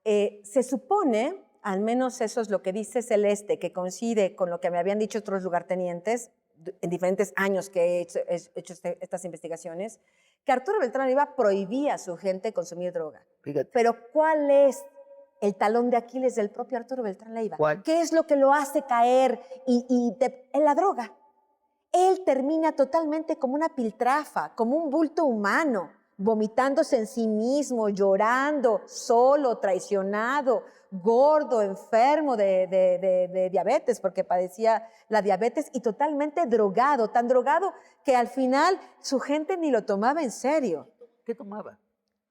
se supone, al menos eso es lo que dice Celeste, que coincide con lo que me habían dicho otros lugartenientes en diferentes años que he hecho estas investigaciones, que Arturo Beltrán Leiva prohibía a su gente consumir droga. Fíjate. Pero ¿cuál es el talón de Aquiles del propio Arturo Beltrán Leiva? ¿Cuál? ¿Qué es lo que lo hace caer en la droga? Él termina totalmente como una piltrafa, como un bulto humano, vomitándose en sí mismo, llorando, solo, traicionado, gordo, enfermo de diabetes, porque padecía la diabetes, y totalmente drogado, tan drogado que al final su gente ni lo tomaba en serio. ¿Qué tomaba?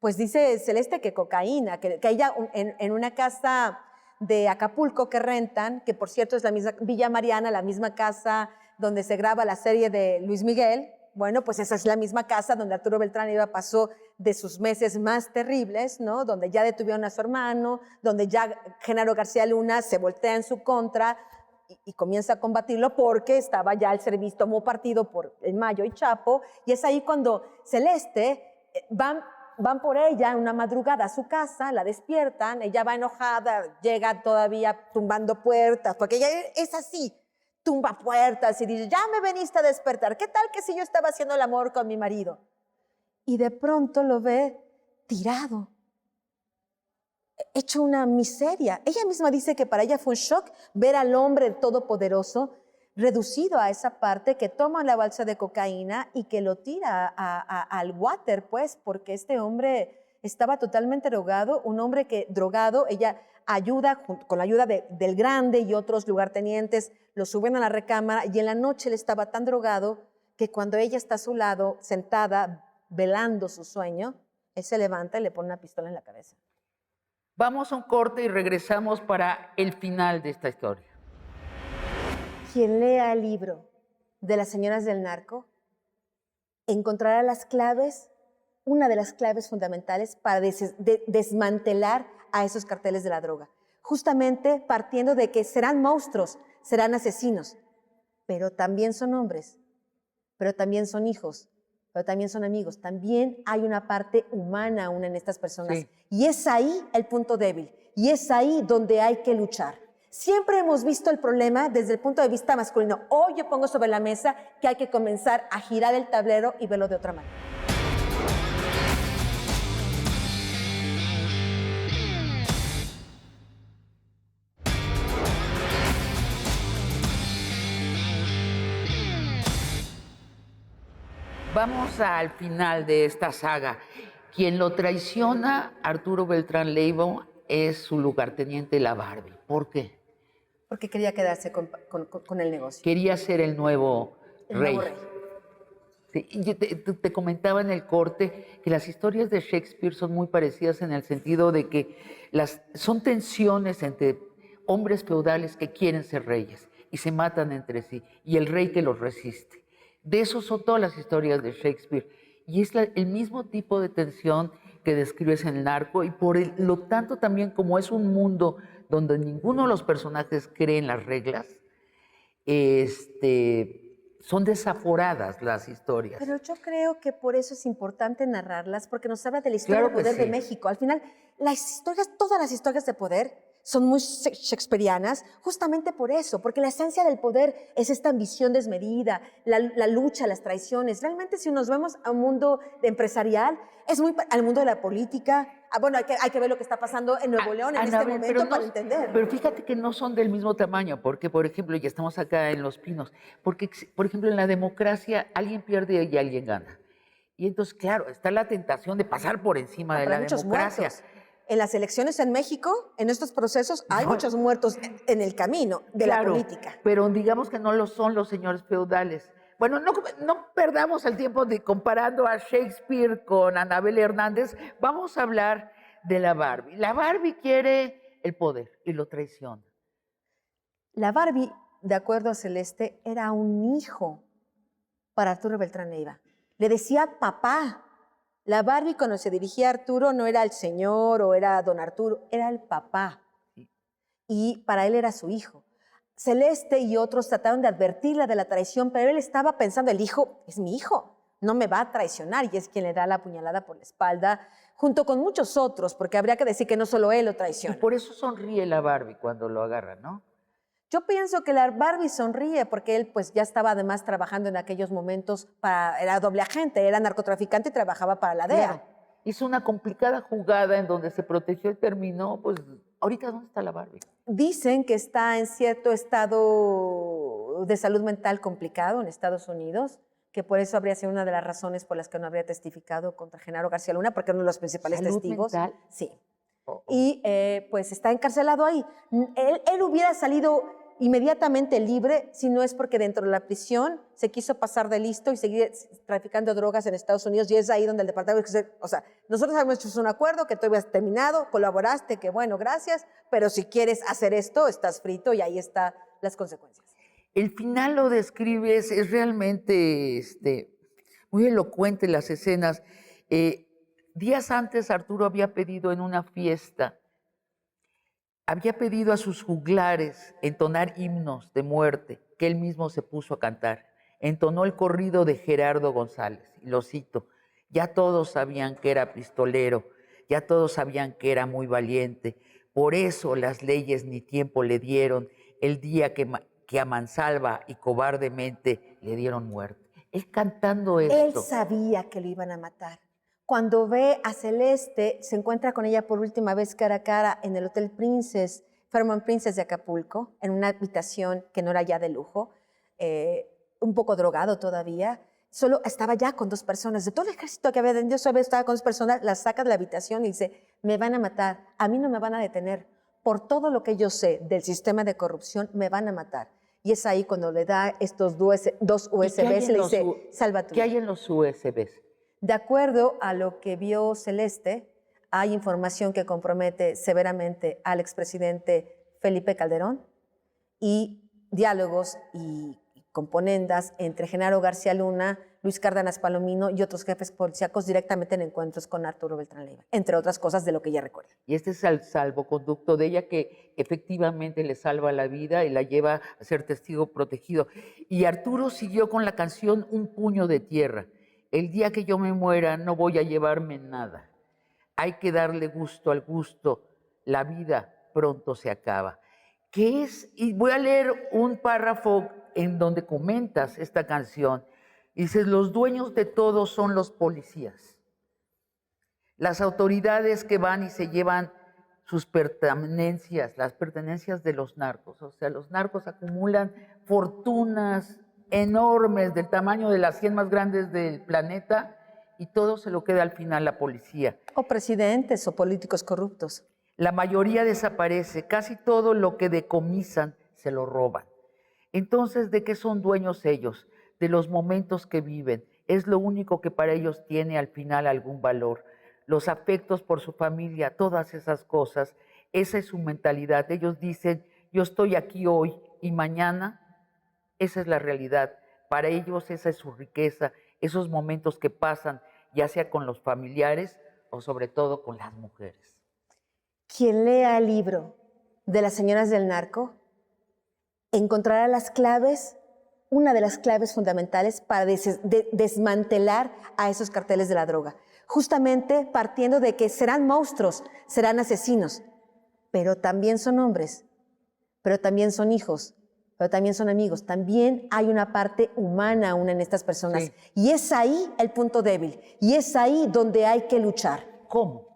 Pues dice Celeste que cocaína, que ella en una casa de Acapulco que rentan, que por cierto es la misma Villa Mariana, la misma casa donde se graba la serie de Luis Miguel. Bueno, pues esa es la misma casa donde Arturo Beltrán Leiva pasó de sus meses más terribles, ¿no? Donde ya detuvieron a su hermano, donde ya Genaro García Luna se voltea en su contra y comienza a combatirlo porque estaba ya el servicio, tomó partido por el Mayo y Chapo, y es ahí cuando Celeste van por ella en una madrugada a su casa, la despiertan, ella va enojada, llega todavía tumbando puertas, porque ella es así, tumba puertas y dice, ya me veniste a despertar, ¿qué tal que si yo estaba haciendo el amor con mi marido? Y de pronto lo ve tirado, hecho una miseria. Ella misma dice que para ella fue un shock ver al hombre todopoderoso reducido a esa parte, que toma la balsa de cocaína y que lo tira al water, pues, porque este hombre estaba totalmente drogado, un hombre que drogado, ella ayuda, con la ayuda del grande y otros lugartenientes, lo suben a la recámara y en la noche él estaba tan drogado que cuando ella está a su lado, sentada, velando su sueño, él se levanta y le pone una pistola en la cabeza. Vamos a un corte y regresamos para el final de esta historia. Quien lea el libro de las señoras del narco encontrará las claves, una de las claves fundamentales para desmantelar a esos carteles de la droga. Justamente partiendo de que serán monstruos, serán asesinos, pero también son hombres, pero también son hijos, pero también son amigos. También hay una parte humana aún en estas personas. Sí. Y es ahí el punto débil. Y es ahí donde hay que luchar. Siempre hemos visto el problema desde el punto de vista masculino. Hoy yo pongo sobre la mesa que hay que comenzar a girar el tablero y verlo de otra manera. Vamos al final de esta saga. Quien lo traiciona, Arturo Beltrán Leiva, es su lugarteniente, la Barbie. ¿Por qué? Porque quería quedarse con el negocio. Quería ser el nuevo rey. Nuevo rey. Sí, y yo te comentaba en el corte que las historias de Shakespeare son muy parecidas en el sentido de que son tensiones entre hombres feudales que quieren ser reyes y se matan entre sí, y el rey que los resiste. De eso son todas las historias de Shakespeare. Y es el mismo tipo de tensión que describes en el narco, y por lo tanto también, como es un mundo donde ninguno de los personajes cree en las reglas, son desaforadas las historias. Pero yo creo que por eso es importante narrarlas, porque nos habla de la historia Claro del que poder de sí. México. Al final, todas las historias de poder son muy shakespearianas, justamente por eso, porque la esencia del poder es esta ambición desmedida, la lucha, las traiciones. Realmente, si nos vemos a un mundo empresarial, es muy al mundo de la política. Bueno, hay que ver lo que está pasando en Nuevo León en este Anabel, momento para entender. Pero fíjate que no son del mismo tamaño, porque, por ejemplo, ya estamos acá en Los Pinos, porque, por ejemplo, en la democracia alguien pierde y alguien gana. Y entonces, claro, está la tentación de pasar por encima de Pero la hay muchos democracia. muertos. En las elecciones en México, en estos procesos, hay No. muchos muertos en el camino de la política. Pero digamos que no lo son los señores feudales. Bueno, no perdamos el tiempo comparando a Shakespeare con Anabel Hernández. Vamos a hablar de la Barbie. La Barbie quiere el poder y lo traiciona. La Barbie, de acuerdo a Celeste, era un hijo para Arturo Beltrán Leiva. Le decía papá. La Barbie, cuando se dirigía a Arturo, no era el señor o era don Arturo, era el papá. Y para él era su hijo. Celeste y otros trataron de advertirla de la traición, pero él estaba pensando, el hijo es mi hijo, no me va a traicionar, y es quien le da la puñalada por la espalda, junto con muchos otros, porque habría que decir que no solo él lo Y traiciona. por eso sonríe la Barbie cuando lo agarra, ¿no? Yo pienso que la Barbie sonríe porque él pues ya estaba además trabajando en aquellos momentos, era doble agente, era narcotraficante y trabajaba para la DEA. Claro. Hizo una complicada jugada en donde se protegió y terminó, pues, ahorita ¿dónde está la Barbie? Dicen que está en cierto estado de salud mental complicado en Estados Unidos, que por eso habría sido una de las razones por las que no habría testificado contra Genaro García Luna, porque era uno de los principales ¿Salud testigos. mental? Sí. Oh, oh. Y pues está encarcelado ahí. Él hubiera salido inmediatamente libre si no es porque dentro de la prisión se quiso pasar de listo y seguir traficando drogas en Estados Unidos, y es ahí donde el departamento, o sea, nosotros habíamos hecho un acuerdo que tú habías terminado, colaboraste, que bueno, gracias, pero si quieres hacer esto, estás frito, y ahí están las consecuencias. El final lo describes, es realmente muy elocuente las escenas. Días antes Arturo había pedido en una fiesta, había pedido a sus juglares entonar himnos de muerte, que él mismo se puso a cantar. Entonó el corrido de Gerardo González, y lo cito: ya todos sabían que era pistolero, ya todos sabían que era muy valiente, por eso las leyes ni tiempo le dieron el día que a mansalva y cobardemente le dieron muerte. Él cantando esto. Él sabía que lo iban a matar, Cuando ve a Celeste, se encuentra con ella por última vez cara a cara en el Hotel Princess, Fairmont Princess de Acapulco, en una habitación que no era ya de lujo, un poco drogado todavía. Solo estaba ya con 2 personas. De todo el ejército que había dentro, solo estaba con 2 personas, las saca de la habitación y dice, me van a matar, a mí no me van a detener. Por todo lo que yo sé del sistema de corrupción, me van a matar. Y es ahí cuando le da estos 2 USBs y le dice, salva tu vida. ¿Qué hay en los USBs? De acuerdo a lo que vio Celeste, hay información que compromete severamente al expresidente Felipe Calderón y diálogos y componendas entre Genaro García Luna, Luis Cárdenas Palomino y otros jefes policíacos directamente en encuentros con Arturo Beltrán Leiva, entre otras cosas de lo que ella recuerda. Y este es el salvoconducto de ella que efectivamente le salva la vida y la lleva a ser testigo protegido. Y Arturo siguió con la canción Un puño de tierra. El día que yo me muera no voy a llevarme nada. Hay que darle gusto al gusto. La vida pronto se acaba. ¿Qué es? Y voy a leer un párrafo en donde comentas esta canción. Dices, los dueños de todo son los policías. Las autoridades que van y se llevan sus pertenencias, las pertenencias de los narcos. O sea, los narcos acumulan fortunas enormes del tamaño de las 100 más grandes del planeta y todo se lo queda al final la policía. O presidentes o políticos corruptos. La mayoría desaparece, casi todo lo que decomisan se lo roban. Entonces, ¿de qué son dueños ellos? De los momentos que viven. Es lo único que para ellos tiene al final algún valor. Los afectos por su familia, todas esas cosas, esa es su mentalidad. Ellos dicen, yo estoy aquí hoy y mañana, esa es la realidad. Para ellos esa es su riqueza, esos momentos que pasan, ya sea con los familiares o sobre todo con las mujeres. Quien lea el libro de las señoras del narco encontrará las claves, una de las claves fundamentales para desmantelar a esos carteles de la droga. Justamente partiendo de que serán monstruos, serán asesinos, pero también son hombres, pero también son hijos, pero también son amigos. También hay una parte humana aún en estas personas. Sí. Y es ahí el punto débil, y es ahí donde hay que luchar. ¿Cómo?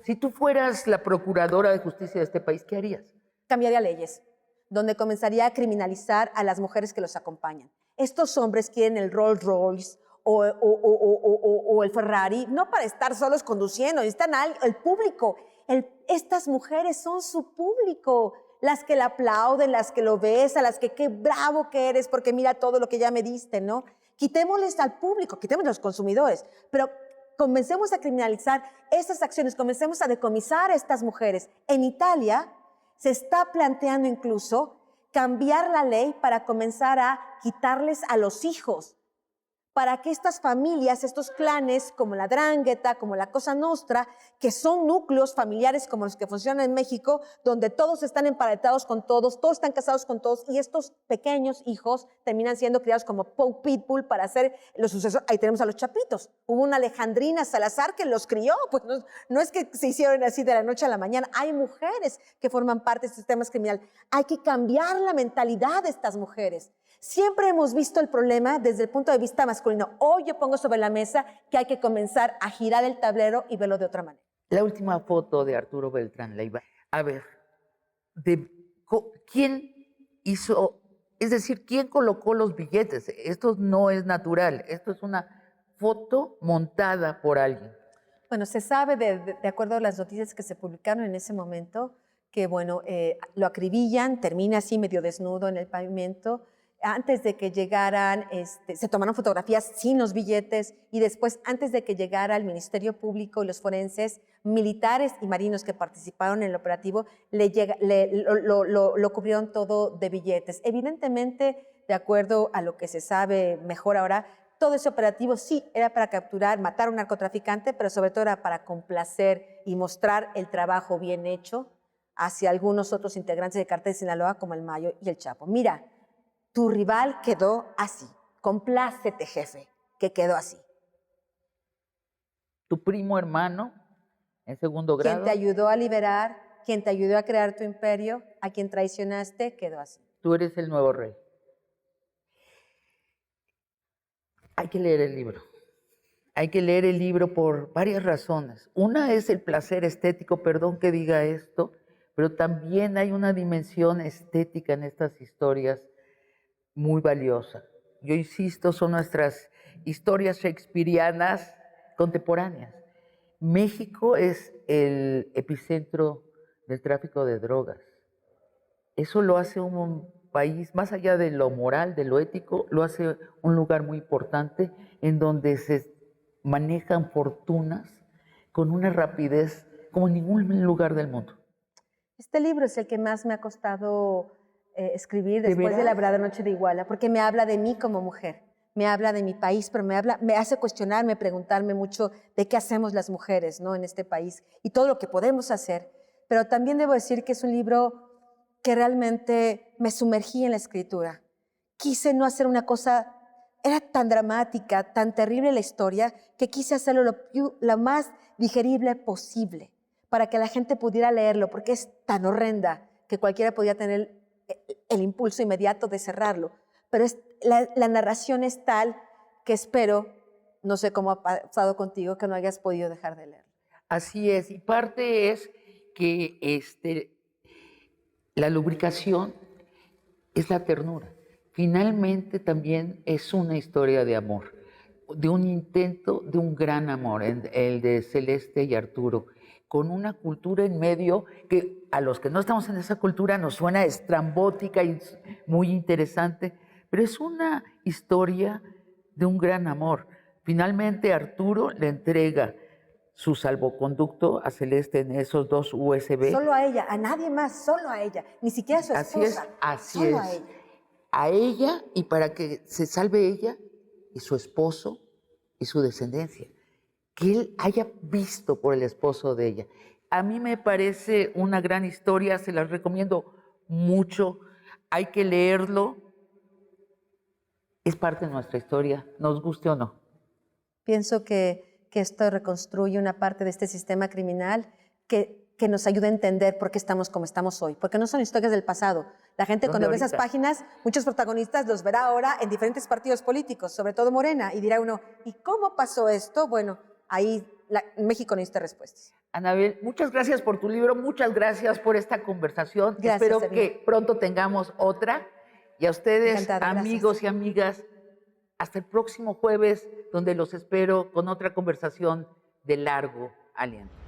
Si tú fueras la procuradora de justicia de este país, ¿qué harías? Cambiaría leyes, donde comenzaría a criminalizar a las mujeres que los acompañan. Estos hombres quieren el Rolls Royce o el Ferrari, no para estar solos conduciendo, necesitan el público. Estas mujeres son su público, las que le aplauden, las que lo besan, las que qué bravo que eres porque mira todo lo que ya me diste, ¿no? Quitémosles al público, quitémosles a los consumidores, pero comencemos a criminalizar estas acciones, comencemos a decomisar a estas mujeres. En Italia se está planteando incluso cambiar la ley para comenzar a quitarles a los hijos, para que estas familias, estos clanes como la 'Ndrangheta, como la Cosa Nostra, que son núcleos familiares como los que funcionan en México, donde todos están emparentados con todos están casados con todos, y estos pequeños hijos terminan siendo criados como pitbull para ser los sucesores. Ahí tenemos a los Chapitos. Hubo una Alejandrina Salazar que los crió, pues no es que se hicieron así de la noche a la mañana. Hay mujeres que forman parte de sistemas criminales. Hay que cambiar la mentalidad de estas mujeres. Siempre hemos visto el problema desde el punto de vista masculino. Hoy yo pongo sobre la mesa que hay que comenzar a girar el tablero y verlo de otra manera. La última foto de Arturo Beltrán Leiva. A ver, ¿quién hizo, es decir, quién colocó los billetes? Esto no es natural, esto es una foto montada por alguien. Bueno, se sabe, de acuerdo a las noticias que se publicaron en ese momento, que bueno, lo acribillan, termina así medio desnudo en el pavimento. Antes de que llegaran, se tomaron fotografías sin los billetes y después, antes de que llegara el Ministerio Público y los forenses, militares y marinos que participaron en el operativo, lo cubrieron todo de billetes. Evidentemente, de acuerdo a lo que se sabe mejor ahora, todo ese operativo sí era para capturar, matar a un narcotraficante, pero sobre todo era para complacer y mostrar el trabajo bien hecho hacia algunos otros integrantes del Cártel de Sinaloa, como el Mayo y el Chapo. Mira, tu rival quedó así. Complácete, jefe, que quedó así. Tu primo hermano, en segundo grado. Quien te ayudó a liberar, quien te ayudó a crear tu imperio, a quien traicionaste, quedó así. Tú eres el nuevo rey. Hay que leer el libro. Hay que leer el libro por varias razones. Una es el placer estético, perdón que diga esto, pero también hay una dimensión estética en estas historias muy valiosa. Yo insisto, son nuestras historias shakespearianas contemporáneas. México es el epicentro del tráfico de drogas. Eso lo hace un país, más allá de lo moral, de lo ético, lo hace un lugar muy importante en donde se manejan fortunas con una rapidez como en ningún lugar del mundo. Este libro es el que más me ha costado escribir ¿De después de veras? La Verdadera Noche de Iguala, porque me habla de mí como mujer, me habla de mi país, pero me hace cuestionarme, preguntarme mucho de qué hacemos las mujeres, ¿no?, en este país y todo lo que podemos hacer. Pero también debo decir que es un libro que realmente me sumergí en la escritura. Quise no hacer una cosa, era tan dramática, tan terrible la historia, que quise hacerlo lo más digerible posible para que la gente pudiera leerlo, porque es tan horrenda que cualquiera podía tener el impulso inmediato de cerrarlo. Pero la narración es tal que espero, no sé cómo ha pasado contigo, que no hayas podido dejar de leerlo. Así es, y parte es que la lubricación es la ternura. Finalmente también es una historia de amor, de un intento de un gran amor, el de Celeste y Arturo, con una cultura en medio que a los que no estamos en esa cultura nos suena estrambótica y muy interesante, pero es una historia de un gran amor. Finalmente Arturo le entrega su salvoconducto a Celeste en esos 2 USB. Solo a ella, a nadie más, solo a ella, ni siquiera a su esposa. Así solo es. a ella. A ella y para que se salve ella y su esposo y su descendencia. Que él haya visto por el esposo de ella. A mí me parece una gran historia, se las recomiendo mucho. Hay que leerlo. Es parte de nuestra historia, nos guste o no. Pienso que esto reconstruye una parte de este sistema criminal que nos ayuda a entender por qué estamos como estamos hoy, porque no son historias del pasado. La gente cuando ve esas páginas, muchos protagonistas los verá ahora en diferentes partidos políticos, sobre todo Morena, y dirá uno, ¿y cómo pasó esto? Bueno, ahí México necesita respuestas. Anabel, muchas gracias por tu libro, muchas gracias por esta conversación. Gracias, Espero Serena. que pronto tengamos otra. Y a ustedes, Encantada, amigos gracias. y amigas, hasta el próximo jueves, donde los espero con otra conversación de largo aliento.